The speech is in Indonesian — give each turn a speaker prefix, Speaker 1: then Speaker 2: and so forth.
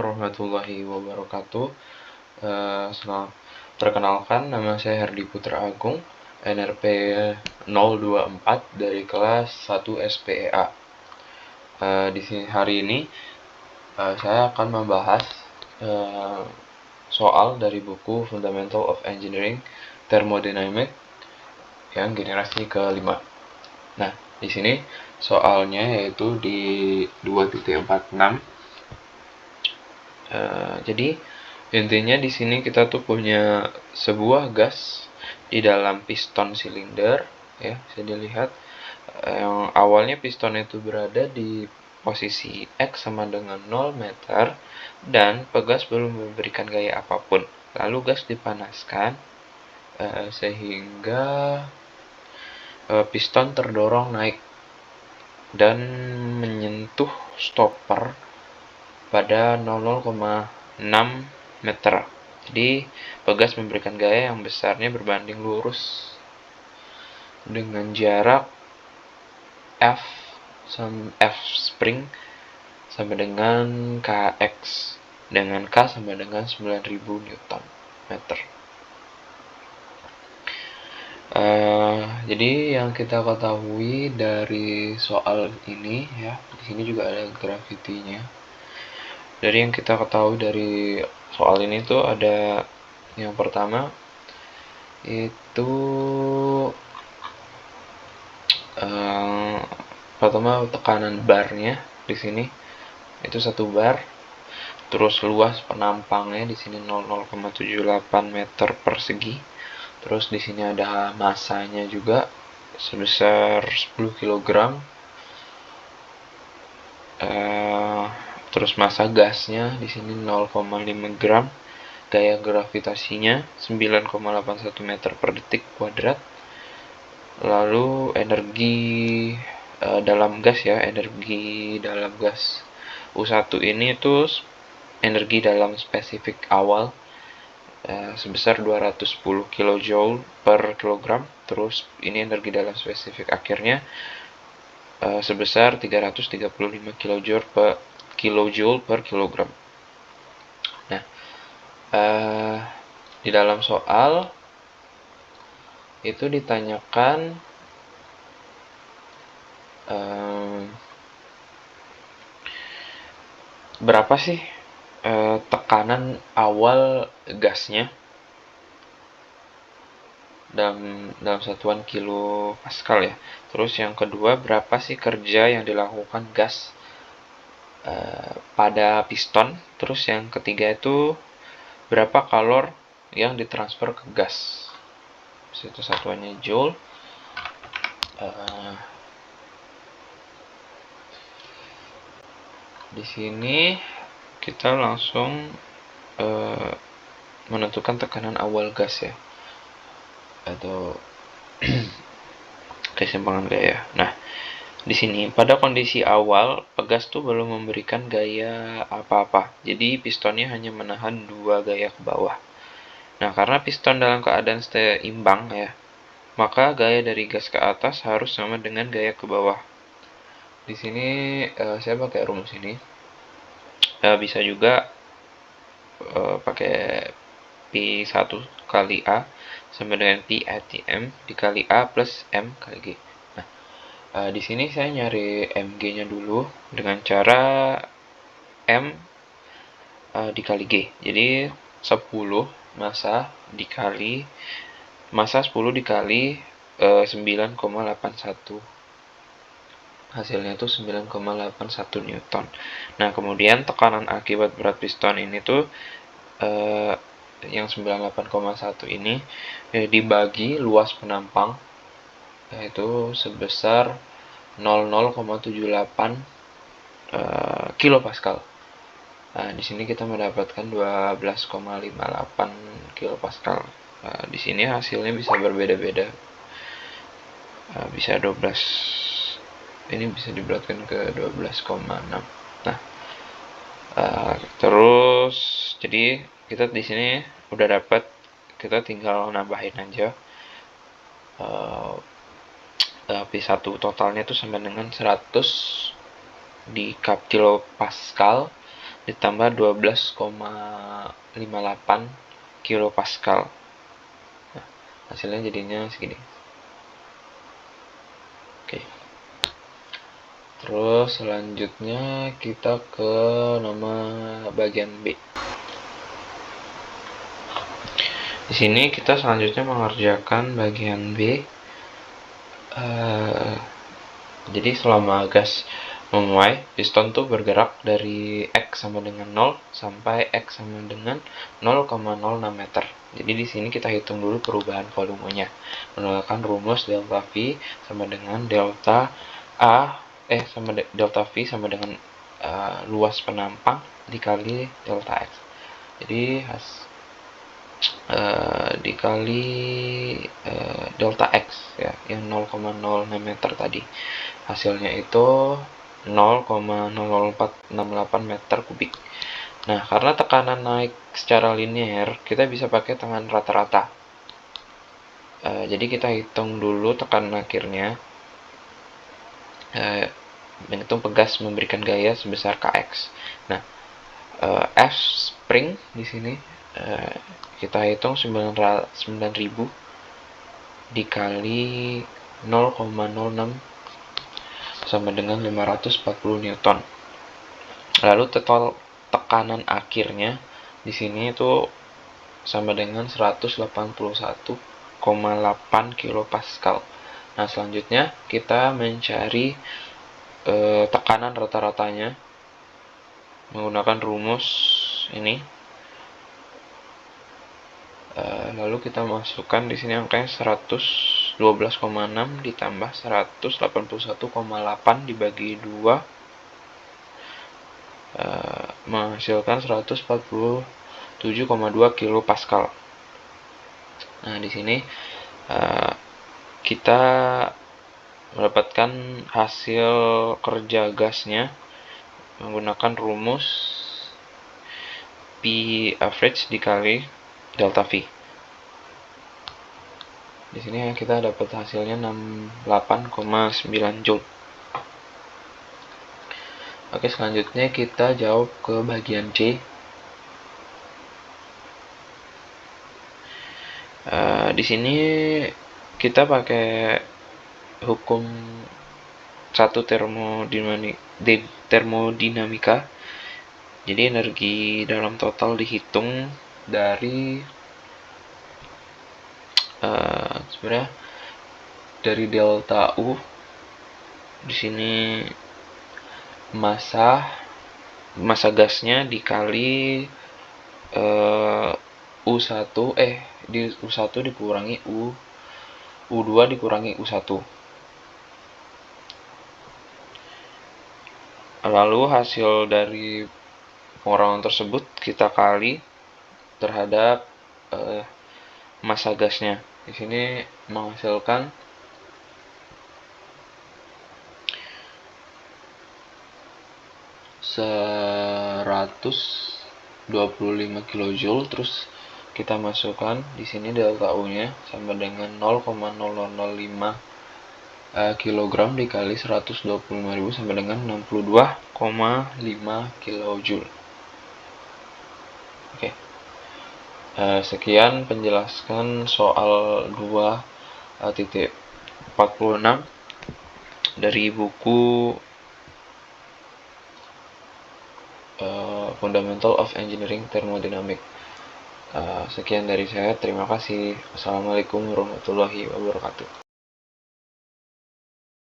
Speaker 1: Warahmatullahi wabarakatuh. Perkenalkan, nama saya Herdi Putra Agung, NRP 024 dari kelas 1 SPEA. Di sini hari ini saya akan membahas soal dari buku Fundamental of Engineering Thermodynamic yang generasi kelima. Nah, di sini soalnya yaitu di 2.46. Jadi intinya di sini kita tuh punya sebuah gas di dalam piston silinder, ya bisa dilihat yang awalnya piston itu berada di posisi X sama dengan 0 meter dan pegas belum memberikan gaya apapun. Lalu gas dipanaskan sehingga piston terdorong naik dan menyentuh stopper pada 0,6 meter. Jadi pegas memberikan gaya yang besarnya berbanding lurus dengan jarak F spring sama dengan Kx, dengan K sama dengan 9000 Newton meter. Jadi yang kita ketahui dari soal ini, ya di sini juga ada grafitinya. Dari yang kita ketahui dari soal ini tuh ada yang pertama itu pertama tekanan barnya di sini itu 1 bar, terus luas penampangnya di sini 0,78 meter persegi, terus di sini ada masanya juga sebesar 10 kg, terus massa gasnya di sini 0,5 gram, gaya gravitasinya 9,81 meter per detik kuadrat. Lalu energi dalam gas, ya, energi dalam gas U1 ini itu energi dalam spesifik awal sebesar 210 kJ per kilogram. Terus ini energi dalam spesifik akhirnya sebesar 335 kJ per kilogram. Nah, di dalam soal itu ditanyakan berapa sih tekanan awal gasnya dalam satuan kilo pascal, ya. Terus yang kedua, berapa sih kerja yang dilakukan gas pada piston. Terus yang ketiga itu berapa kalor yang ditransfer ke gas. Itu satuannya joule. Di sini kita langsung menentukan tekanan awal gas, ya, atau keseimbangan gaya. Nah, di sini pada kondisi awal pegas tuh belum memberikan gaya apa-apa. Jadi pistonnya hanya menahan 2 gaya ke bawah. Nah, karena piston dalam keadaan seimbang, ya, maka gaya dari gas ke atas harus sama dengan gaya ke bawah. Di sini saya pakai rumus ini. Bisa juga pakai P1 kali A sama dengan P ATM dikali A plus M kali G. Nah, di sini saya nyari Mg-nya dulu dengan cara M dikali G. Jadi 10 massa dikali 9,81. Hasilnya itu 9,81 Newton. Nah, kemudian tekanan akibat berat piston ini tuh yang 98,1 ini dibagi luas penampang, yaitu sebesar 00,78 kilopascal. Nah, di sini kita mendapatkan 12,58 kilopascal. Di sini hasilnya bisa berbeda-beda. Bisa 12. Ini bisa diberatkan ke 12,6. Nah, terus jadi kita di sini udah dapat, kita tinggal nambahin aja. P1 totalnya itu sama dengan 100 di kilopascal ditambah 12,58 kilopascal. Nah, hasilnya jadinya segini. Oke. Terus selanjutnya kita ke bagian B. Di sini kita selanjutnya mengerjakan bagian B. Jadi selama gas memuai, piston tuh bergerak dari X sama dengan 0 sampai X sama dengan 0,06 meter. Jadi di sini kita hitung dulu perubahan volumenya. Menggunakan rumus delta V sama dengan delta V sama dengan luas penampang dikali delta X. Jadi dikali delta X ya, yang 0,06 meter tadi. Hasilnya itu 0,0468 meter kubik. Nah, karena tekanan naik secara linear, kita bisa pakai tekanan rata-rata. Jadi kita hitung dulu tekanan akhirnya. Menghitung pegas memberikan gaya sebesar Kx. Nah, F spring di sini kita hitung 9.000 dikali 0,06 sama dengan 540 Newton. Lalu total tekanan akhirnya di sini itu sama dengan 181,8 kilopascal. Nah, selanjutnya kita mencari tekanan rata-ratanya menggunakan rumus ini. Lalu kita masukkan di sini angkanya 112,6 ditambah 181,8 dibagi 2 menghasilkan 147,2 kilopascal. Nah, di sini kita mendapatkan hasil kerja gasnya menggunakan rumus P average dikali delta V. Di sini kita dapat hasilnya 68,9 Joule. Oke, selanjutnya kita jawab ke bagian C. Di sini kita pakai hukum satu termodinamika. Jadi energi dalam total dihitung dari sebenarnya dari delta U. Di sini massa gasnya dikali U1 di U1 dikurangi U2 dikurangi U1. Lalu hasil dari pengurangan tersebut kita kali terhadap massa gasnya. Di sini menghasilkan 125 kJ. Terus kita masukkan di sini delta U-nya sama dengan 0,0005 kg dikali 125.000 sama dengan 62,5 kJ. Oke. Sekian penjelasan soal 2.46 dari buku Fundamental of Engineering Thermodynamics. Sekian dari saya, terima kasih. Wassalamualaikum warahmatullahi wabarakatuh.